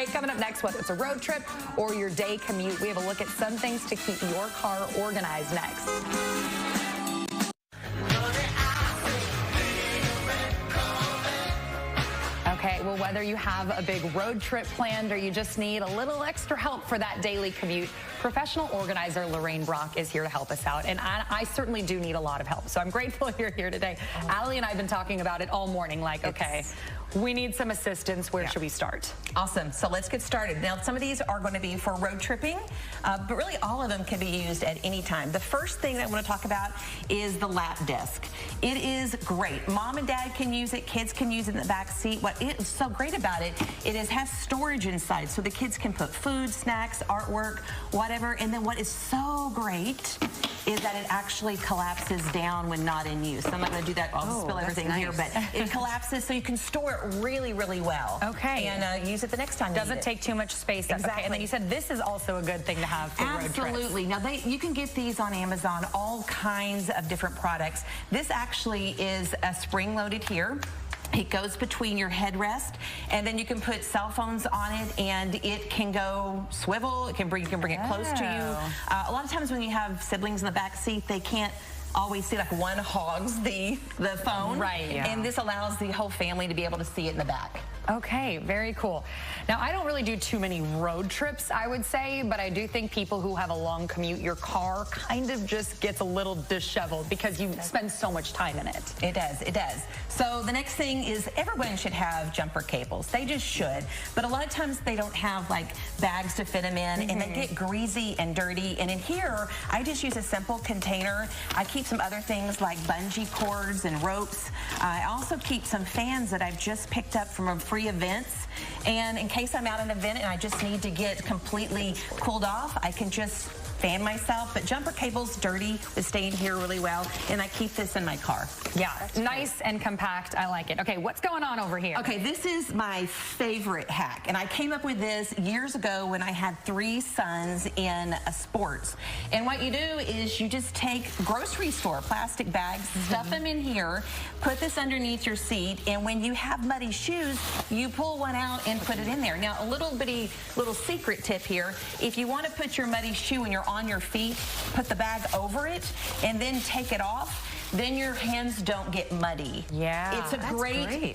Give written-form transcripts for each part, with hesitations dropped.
right, coming up next, whether it's a road trip or your day commute, we have a look at some things to keep your car organized next. Okay, well, whether you have a big road trip planned or you just need a little extra help for that daily commute, professional organizer Lorraine Brock is here to help us out. And I certainly do need a lot of help. So I'm grateful you're here today. Allie and I have been talking about it all morning, like, okay, we need some assistance. Where should we start? Awesome. So let's get started. Now, some of these are going to be for road tripping, but really all of them can be used at any time. The first thing that I want to talk about is the lap desk. It is great. Mom and dad can use it. Kids can use it in the back seat. What is so great about it, has storage inside, so the kids can put food, snacks, artwork, whatever. And then what is so great is that it actually collapses down when not in use. I'm not going to do that. I'll spill everything here, but it collapses so you can store it really, really well. Okay. And use it the next time you need it. Doesn't take too much space. Exactly. Okay. And then you said this is also a good thing to have for road trips. Absolutely. Now, you can get these on Amazon, all kinds of different products. This actually is a spring-loaded here. It goes between your headrest, and then you can put cell phones on it, and it can go swivel. You can bring it close to you. A lot of times when you have siblings in the back seat, they can't always see, like, one hogs the phone. Right. Yeah. And this allows the whole family to be able to see it in the back. Okay, very cool. Now, I don't really do too many road trips, I would say, but I do think people who have a long commute, your car kind of just gets a little disheveled because you spend so much time in it. It does, it does. So the next thing is everyone should have jumper cables. They just should. But a lot of times they don't have, like, bags to fit them in, and they get greasy and dirty. And in here, I just use a simple container. I keep some other things like bungee cords and ropes. I also keep some fans that I've just picked up from a free events, and in case I'm at an event and I just need to get completely cooled off, I can just fan myself. But jumper cable's dirty, it's staying here really well, and I keep this in my car. Yeah, nice and compact. I like it. Okay, what's going on over here? Okay, this is my favorite hack, and I came up with this years ago when I had 3 sons in sports. And what you do is you just take grocery store plastic bags, stuff them in here, put this underneath your seat, and when you have muddy shoes, you pull one out and put it in there. Now, a little secret tip here: if you want to put your muddy shoe when you're on your feet, put the bag over it and then take it off. Then your hands don't get muddy. Yeah, it's a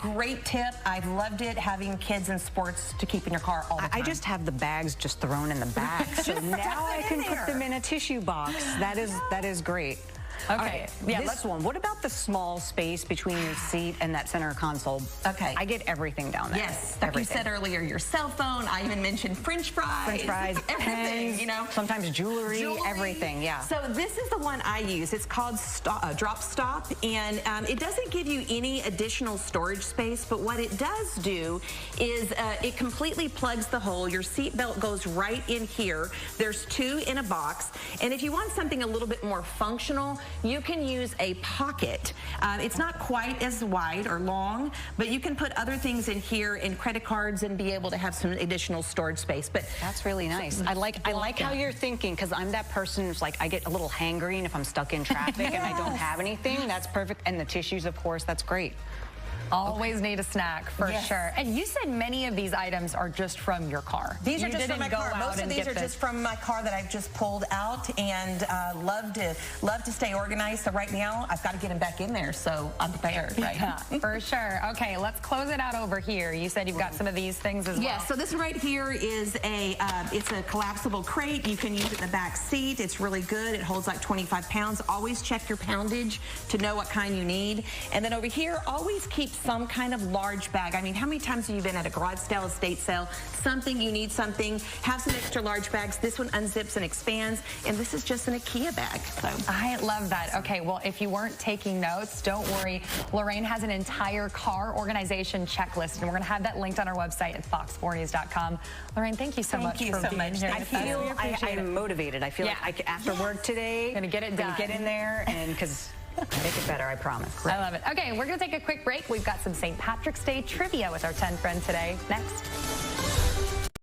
great tip. I've loved it, having kids in sports to keep in your car all the time. I just have the bags just thrown in the back, so now I can put them in a tissue box. That is great. Okay. Right, yeah, this one. What about the small space between your seat and that center console? Okay. I get everything down there. Yes, like you said earlier, your cell phone. I even mentioned French fries. Everything, pens, you know. Sometimes jewelry, everything, yeah. So this is the one I use. It's called Drop Stop, and it doesn't give you any additional storage space, but what it does do is it completely plugs the hole. Your seat belt goes right in here. There's 2 in a box, and if you want something a little bit more functional, you can use a pocket. It's not quite as wide or long, but you can put other things in here, in credit cards, and be able to have some additional storage space. But that's really nice. I like how you're thinking, because I'm that person who's like, I get a little hangry if I'm stuck in traffic and I don't have anything. That's perfect. And the tissues, of course, that's great. Always need a snack, for sure. And you said many of these items are just from your car. These are just from my car. Most of these are just from my car that I've just pulled out, and love to stay organized. So right now, I've got to get them back in there, so I'm prepared. Right? Yeah, for sure. Okay, let's close it out over here. You said you've got some of these things as well. Yeah, so this right here is it's a collapsible crate. You can use it in the back seat. It's really good. It holds like 25 pounds. Always check your poundage to know what kind you need. And then over here, always keep some kind of large bag. I mean, how many times have you been at a garage sale, estate sale, something, you need something, have some extra large bags. This one unzips and expands, and this is just an IKEA bag. So I love that. Okay, well, if you weren't taking notes, don't worry. Lorraine has an entire car organization checklist, and we're going to have that linked on our website at fox40s.com. Lorraine, thank you so much for being here. I am motivated. I feel like after work today, gonna get it done. Get in there, and because make it better, I promise. I love it. Okay, we're going to take a quick break. We've got some St. Patrick's Day trivia with our 10 friend today. Next.